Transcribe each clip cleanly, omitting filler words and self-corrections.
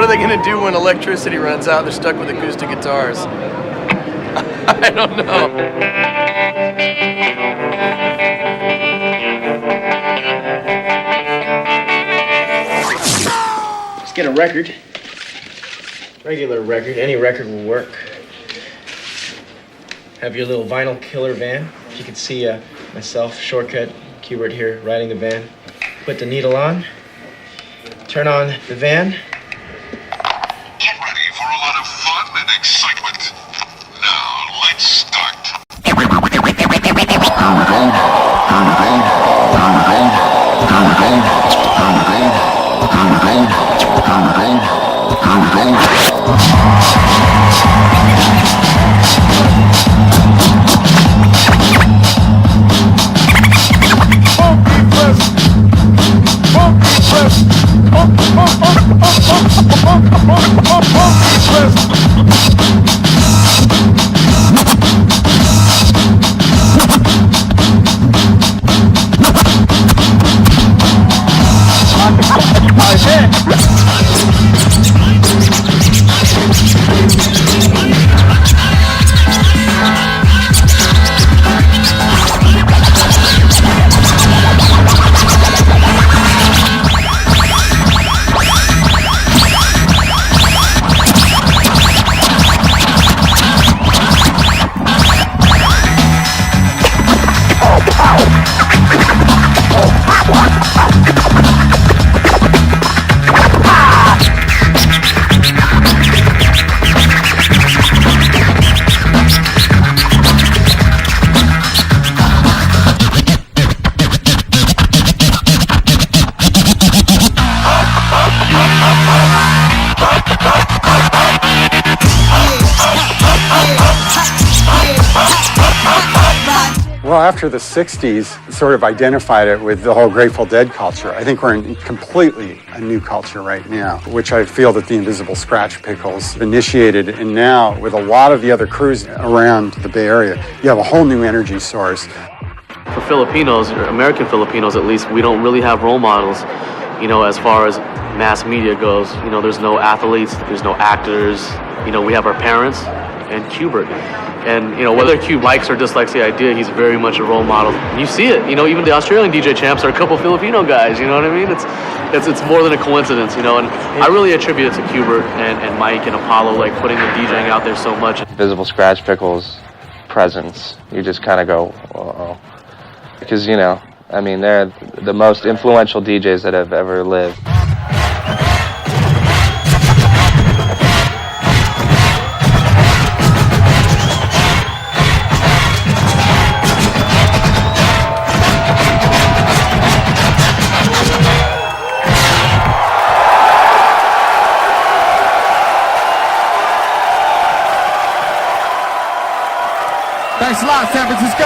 what are they gonna do when electricity runs out? They're stuck with acoustic guitars. I don't know. Let's get a record. Regular record, any record will work. Have your little vinyl killer van. If you can see myself, Shortcut, Qbert here, riding the van. Put the needle on. Turn on the van. Get ready for a lot of fun and excitement. Now, let's start. Well, after the 60s, sort of identified it with the whole Grateful Dead culture. I think we're in completely a new culture right now, which I feel that the Invisible Scratch Pickles initiated. And now, with a lot of the other crews around the Bay Area, you have a whole new energy source. For Filipinos, or American Filipinos at least, we don't really have role models, you know, as far as mass media goes. You know, there's no athletes, there's no actors. You know, we have our parents and Qbert. And, you know, whether Cube likes or dislikes the idea, he's very much a role model. And you see it, you know, even the Australian DJ champs are a couple Filipino guys, you know what I mean? It's more than a coincidence, you know, and I really attribute it to Qbert and Mike and Apollo, like, putting the DJing out there so much. Invisible Scratch Pickles' presence, you just kind of go, uh-oh. Because, you know, I mean, they're the most influential DJs that have ever lived. Thanks a lot, San Francisco.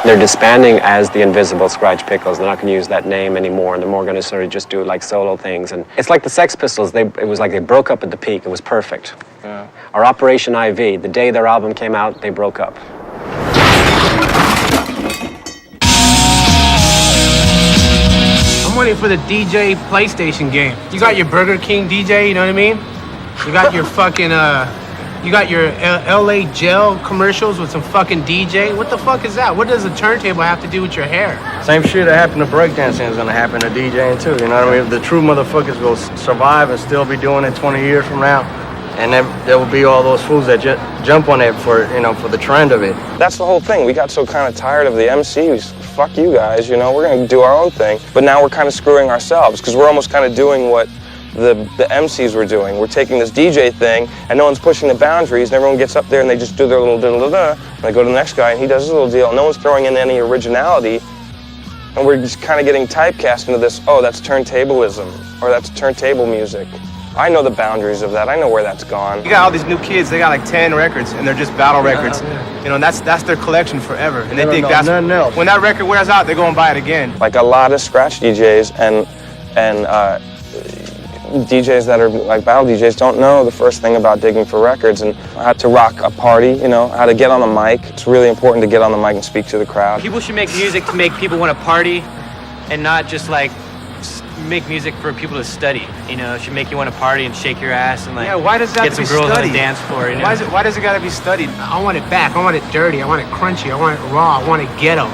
They're disbanding as the Invisible Scratch Pickles. They're not going to use that name anymore. They're more going to sort of just do like solo things. And it's like the Sex Pistols. It was like they broke up at the peak. It was perfect. Yeah. Or Operation IV. The day their album came out, they broke up. I'm waiting for the DJ PlayStation game. You got your Burger King DJ, you know what I mean? You got your fucking, you got your LA Gel commercials with some fucking DJ. What the fuck is that? What does a turntable have to do with your hair? Same shit that happened to breakdancing is gonna happen to DJing too, you know what I mean? The true motherfuckers will survive and still be doing it 20 years from now. And then there will be all those fools that jump on it for, you know, for the trend of it. That's the whole thing. We got so kind of tired of the MCs. Fuck you guys, you know, we're gonna do our own thing. But now we're kind of screwing ourselves because we're almost kind of doing what the MCs were doing. We're taking this DJ thing and no one's pushing the boundaries and everyone gets up there and they just do their little da-da-da-da and they go to the next guy and he does his little deal. No one's throwing in any originality and we're just kind of getting typecast into this, oh, that's turntablism or that's turntable music. I know the boundaries of that. I know where that's gone. You got all these new kids, they got like 10 records and they're just battle records. You know, and that's their collection forever. And they think that's, when that record wears out, they're going to buy it again. Like a lot of scratch DJs and DJs that are like battle DJs don't know the first thing about digging for records and how to rock a party, you know, how to get on a mic. It's really important to get on the mic and speak to the crowd. People should make music to make people want to party and not just like make music for people to study. You know, it should make you want to party and shake your ass and like why does that get some girls on the dance floor. You know? Why does it gotta be studied? I want it back. I want it dirty. I want it crunchy. I want it raw. I want it ghetto.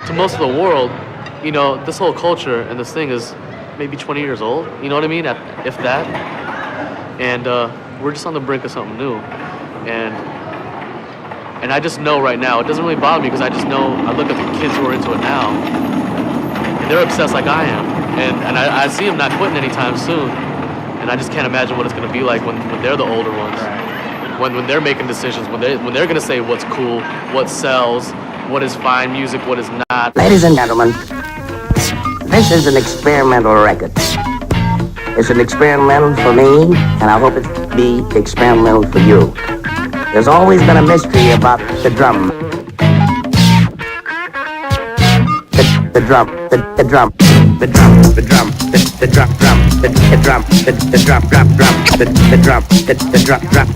To most of the world, you know, this whole culture and this thing is maybe 20 years old. You know what I mean? If that. And we're just on the brink of something new. And I just know right now, it doesn't really bother me because I just know, I look at the kids who are into it now, and they're obsessed like I am. And I see them not quitting anytime soon. And I just can't imagine what it's going to be like when they're the older ones. Right. When they're making decisions, when they're going to say what's cool, what sells, what is fine music, what is not. Ladies and gentlemen, this is an experimental record. It's an experimental for me, and I hope it be experimental for you. There's always been a mystery about the drum. The drum, the drum, the drum, the drum, the drum, the drum, the drum, drum, the drum, the drum, drum,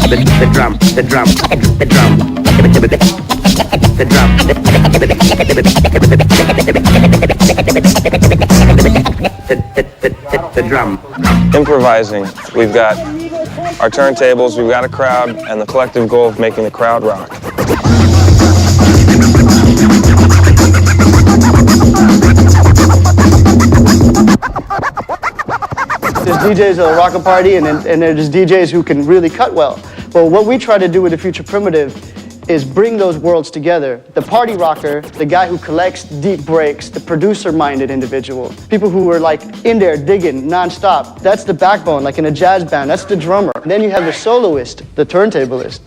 the drum, the drum, the drum, the drum. Improvising. We've got our turntables, we've got a crowd, and the collective goal of making the crowd rock. There's DJs that'll rock a party, and there's DJs who can really cut well. But what we try to do with the Future Primitive is bring those worlds together. The party rocker, the guy who collects deep breaks, the producer-minded individual, people who are like in there digging non-stop. That's the backbone, like in a jazz band, that's the drummer. And then you have the soloist, the turntablist,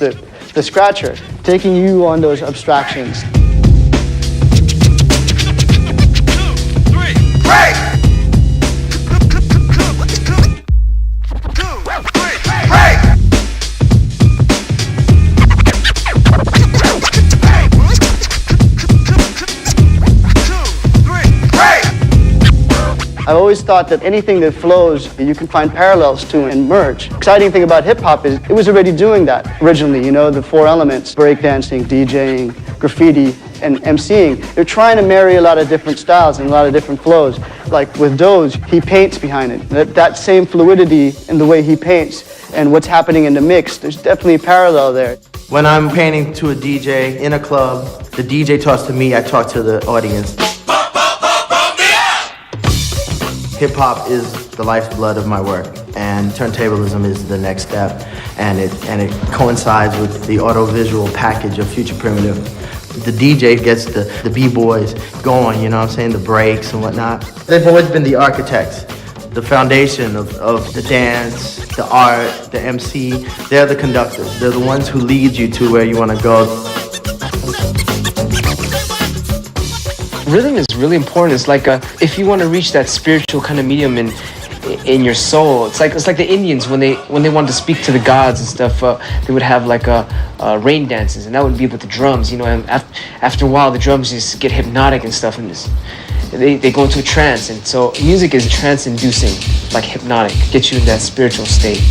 the scratcher, taking you on those abstractions. 2, 3, break! I've always thought that anything that flows, you can find parallels to and merge. Exciting thing about hip hop is it was already doing that originally, you know, the four elements, breakdancing, DJing, graffiti, and MCing. They're trying to marry a lot of different styles and a lot of different flows. Like with Doge, he paints behind it. That same fluidity in the way he paints and what's happening in the mix, there's definitely a parallel there. When I'm painting to a DJ in a club, the DJ talks to me, I talk to the audience. Hip-hop is the lifeblood of my work, and turntablism is the next step, and it coincides with the audiovisual package of Future Primitive. The DJ gets the b-boys going, you know what I'm saying, the breaks and whatnot. They've always been the architects, the foundation of the dance, the art, the MC. They're the conductors. They're the ones who lead you to where you want to go. Rhythm is really important. It's like if you want to reach that spiritual kind of medium in your soul, it's like the Indians when they wanted to speak to the gods and stuff. They would have like rain dances, and that would be with the drums, you know. And after a while, the drums just get hypnotic and stuff, and they go into a trance. And so music is trance-inducing, like hypnotic, get you in that spiritual state.